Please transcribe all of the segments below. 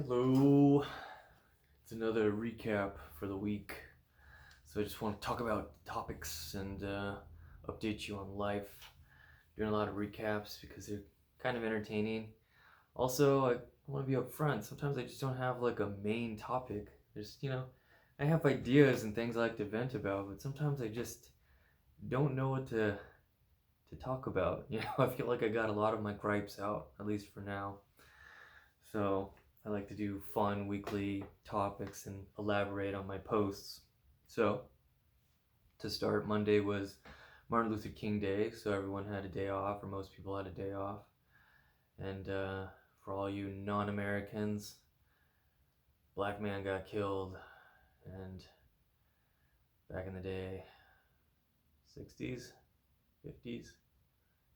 Hello. It's another recap for the week. So I just want to talk about topics and update you on life. Doing a lot of recaps because they're kind of entertaining. Also, I want to be upfront. Sometimes I just don't have like a main topic. I have ideas and things I like to vent about, but sometimes I just don't know what to talk about. I feel like I got a lot of my gripes out, at least for now. So I like to do fun weekly topics and elaborate on my posts. So to start, Monday was Martin Luther King Day, so everyone had a day off, or most people had a day off. And for all you non-Americans, black man got killed, and back in the day, 60s, 50s.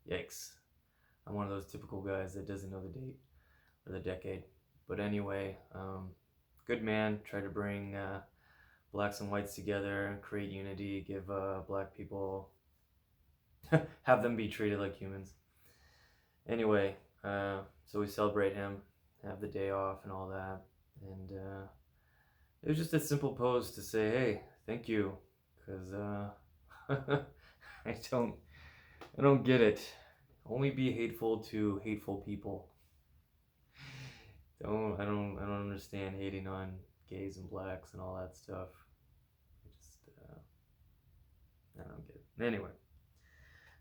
Yikes! I'm one of those typical guys that doesn't know the date or the decade. But anyway, good man, try to bring blacks and whites together, create unity, give black people, have them be treated like humans. Anyway, so we celebrate him, have the day off and all that, and it was just a simple post to say, hey, thank you, because I don't, I don't get it. Only be hateful to hateful people. I don't understand hating on gays and blacks and all that stuff. I don't get it. Anyway,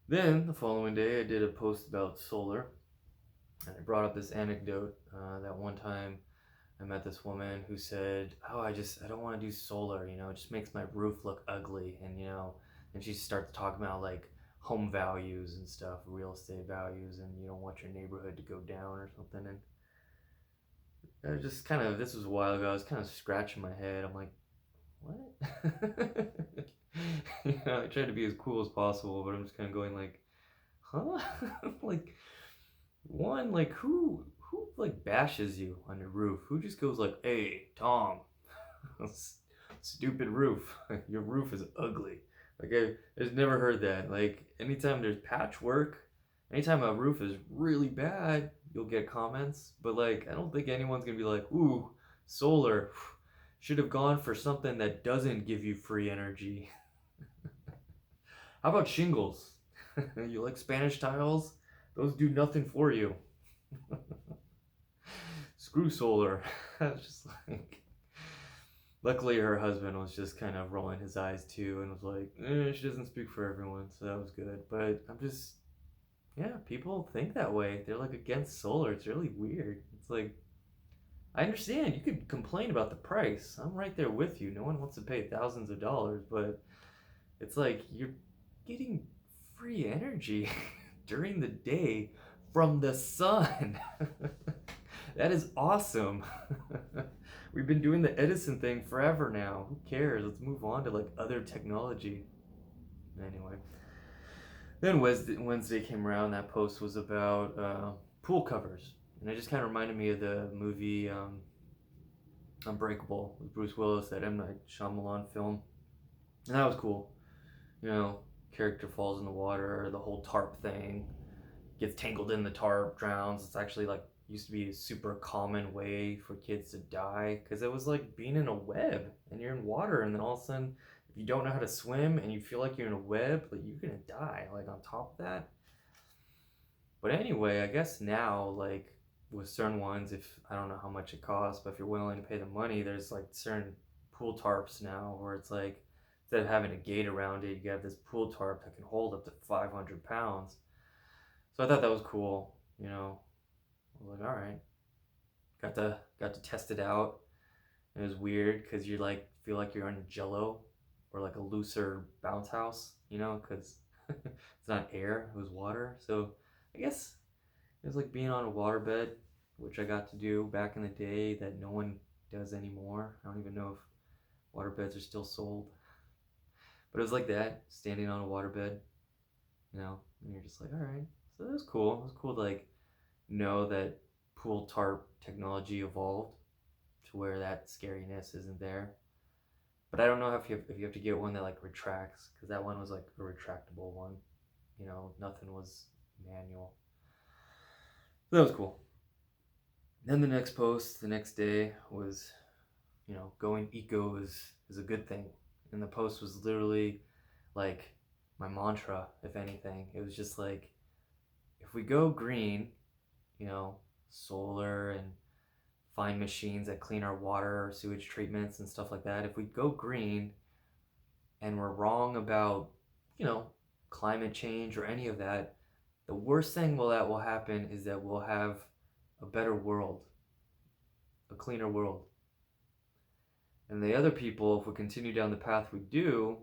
then the following day I did a post about solar, and I brought up this anecdote that one time I met this woman who said, "Oh, I don't want to do solar. It just makes my roof look ugly." And she starts talking about like home values and stuff, real estate values, and you don't want your neighborhood to go down or something. And I was just kind of, this was a while ago. I was kind of scratching my head. I'm like, what? I try to be as cool as possible, but I'm just kind of going like, huh? Like, one, like who like bashes you on your roof? Who just goes like, hey, Tom, stupid roof. Your roof is ugly. Like I've never heard that. Like anytime there's patchwork, anytime a roof is really bad, you'll get comments. But like I don't think anyone's gonna be like, ooh, solar should have gone for something that doesn't give you free energy. How about shingles? You like Spanish tiles? Those do nothing for you. Screw solar. I was just like, luckily her husband was just kind of rolling his eyes too and was like, she doesn't speak for everyone, so that was good. But I'm just, yeah, people think that way. They're like against solar. It's really weird. It's like, I understand you could complain about the price. I'm right there with you. No one wants to pay thousands of dollars, but it's like you're getting free energy during the day from the sun. That is awesome. We've been doing the Edison thing forever now. Who cares? Let's move on to like other technology. Anyway, then Wednesday came around. That post was about pool covers, and it just kind of reminded me of the movie Unbreakable with Bruce Willis, that M Night Shyamalan film, and that was cool. You know, character falls in the water, the whole tarp thing, gets tangled in the tarp, drowns. It's actually like used to be a super common way for kids to die because it was like being in a web and you're in water, and then all of a sudden, if you don't know how to swim and you feel like you're in a web, like you're gonna die. Like on top of that. But anyway, I guess now like with certain ones, if I don't know how much it costs, but if you're willing to pay the money, there's like certain pool tarps now where it's like instead of having a gate around it, you have this pool tarp that can hold up to 500 pounds. So I thought that was cool. I was like, all right, got to test it out. It was weird because you like feel like you're on Jello or like a looser bounce house, because it's not air, it was water. So I guess it was like being on a waterbed, which I got to do back in the day that no one does anymore. I don't even know if waterbeds are still sold, but it was like that, standing on a waterbed, and you're just like, all right. So it was cool. It was cool to like know that pool tarp technology evolved to where that scariness isn't there. But I don't know if you have to get one that like retracts, because that one was like a retractable one. Nothing was manual. So that was cool. Then the next post, the next day was, going eco is a good thing. And the post was literally like my mantra, if anything. It was just like, if we go green, you know, solar and find machines that clean our water, our sewage treatments and stuff like that. If we go green and we're wrong about, you know, climate change or any of that, the worst thing that will happen is that we'll have a better world, a cleaner world. And the other people, if we continue down the path we do,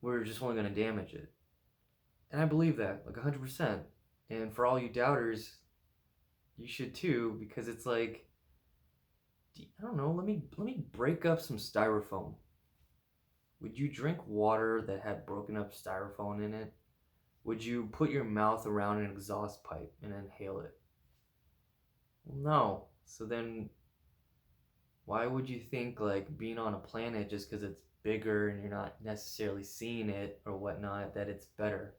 we're just only going to damage it. And I believe that, like 100%. And for all you doubters, you should too, because it's like, I don't know, let me break up some styrofoam. Would you drink water that had broken up styrofoam in it? Would you put your mouth around an exhaust pipe and inhale it? Well, no. So then why would you think like being on a planet just because it's bigger and you're not necessarily seeing it or whatnot that it's better?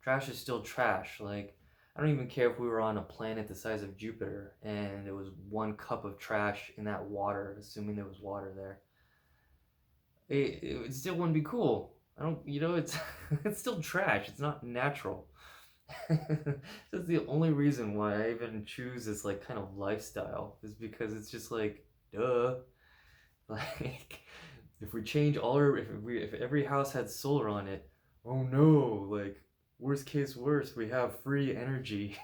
Trash is still trash. Like, I don't even care if we were on a planet the size of Jupiter and there was 1 cup of trash in that water, assuming there was water there. It still wouldn't be cool. I don't, it's it's still trash. It's not natural. That's the only reason why I even choose this like kind of lifestyle is because it's just like, duh. Like, if we change all our, if every house had solar on it, oh no, like worst case worst, we have free energy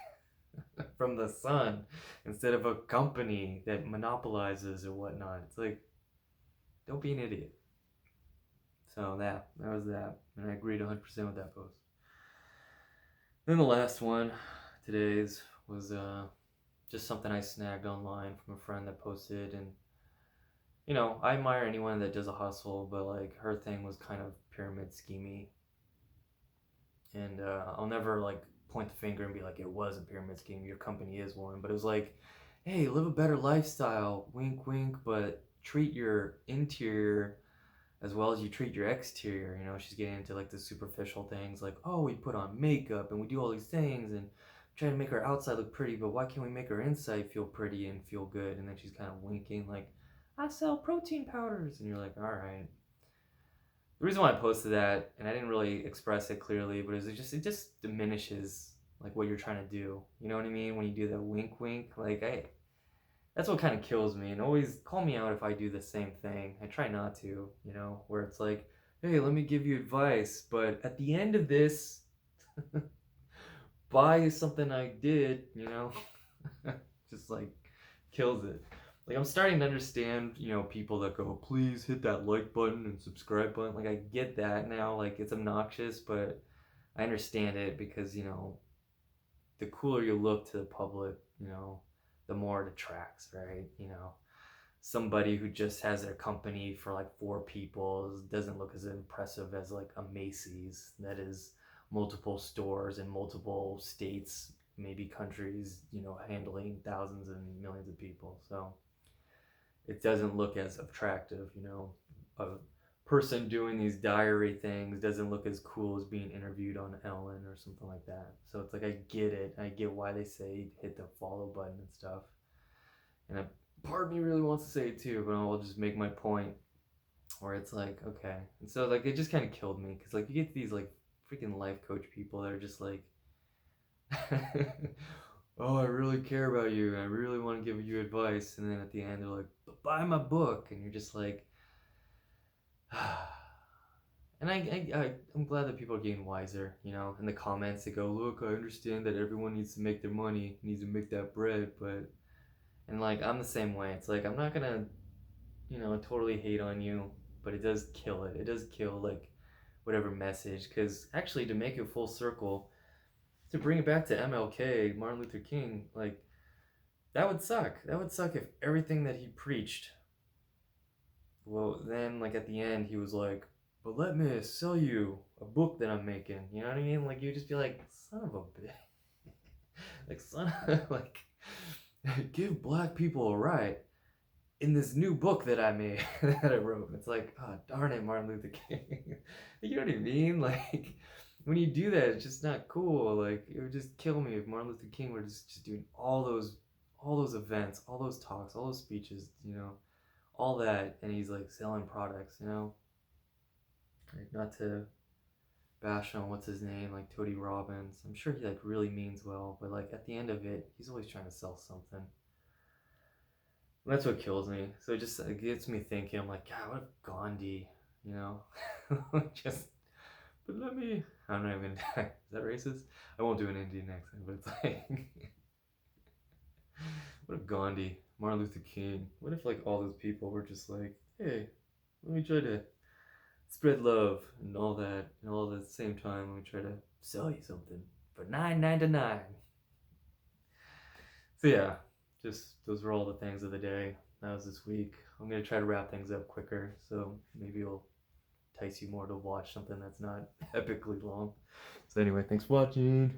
from the sun instead of a company that monopolizes or whatnot. It's like, don't be an idiot. So that was that, and I agreed 100% with that post. Then the last one, today's, was just something I snagged online from a friend that posted, and I admire anyone that does a hustle, but like her thing was kind of pyramid schemey, and I'll never like point the finger and be like it was a pyramid scheme. Your company is one, but it was like, hey, live a better lifestyle, wink, wink, but treat your interior as well as you treat your exterior. She's getting into like the superficial things like, oh, we put on makeup and we do all these things and try to make our outside look pretty, but why can't we make our inside feel pretty and feel good? And then she's kind of winking like, I sell protein powders. And you're like, all right. The reason why I posted that, and I didn't really express it clearly, but it just diminishes like what you're trying to do. You know what I mean? When you do the wink wink, like that's what kind of kills me. And always call me out if I do the same thing. I try not to, where it's like, hey, let me give you advice, but at the end of this, buy something I did, just like kills it. Like, I'm starting to understand, people that go, please hit that like button and subscribe button. Like, I get that now. Like, it's obnoxious, but I understand it because, the cooler you look to the public, the more it attracts, right? Somebody who just has their company for like 4 people doesn't look as impressive as like a Macy's that is multiple stores in multiple states, maybe countries, handling thousands and millions of people. So it doesn't look as attractive, a person doing these diary things doesn't look as cool as being interviewed on Ellen or something like that. So it's like, I get it. I get why they say hit the follow button and stuff. And part of me really wants to say it too, but I'll just make my point where it's like, okay. And so like it just kind of killed me because like you get these like freaking life coach people that are just like, oh, I really care about you. I really want to give you advice. And then at the end, they're like, buy my book. And you're just like, and I'm glad that people are getting wiser, in the comments they go, look, I understand that everyone needs to make their money, needs to make that bread, but, and like, I'm the same way. It's like, I'm not gonna, totally hate on you, but it does kill it. It does kill like whatever message, because actually to make it full circle, to bring it back to MLK, Martin Luther King, like, that would suck. That would suck if everything that he preached, well, then, like, at the end, he was like, but let me sell you a book that I'm making. You know what I mean? Like, you'd just be like, son of a bitch. Like, son of, like, give black people a right in this new book that I made, that I wrote. It's like, oh, darn it, Martin Luther King. You know what I mean? Like, when you do that, it's just not cool. Like, it would just kill me if Martin Luther King were just doing all those all those events, all those talks, all those speeches, all that, and he's like selling products, like, not to bash on what's his name, like Tony Robbins. I'm sure he like really means well, but like at the end of it, he's always trying to sell something. And that's what kills me. So it gets me thinking. I'm like, God, what if Gandhi, you know, just. But let me. I'm not even. Is that racist? I won't do an Indian accent, but it's like, what if Gandhi, Martin Luther King, what if like all those people were just like, hey, let me try to spread love and all that, and all at the same time, let me try to sell you something for $9.99. So yeah, just those were all the things of the day. That was this week. I'm gonna try to wrap things up quicker, so maybe it'll entice you more to watch something that's not epically long. So anyway, thanks for watching.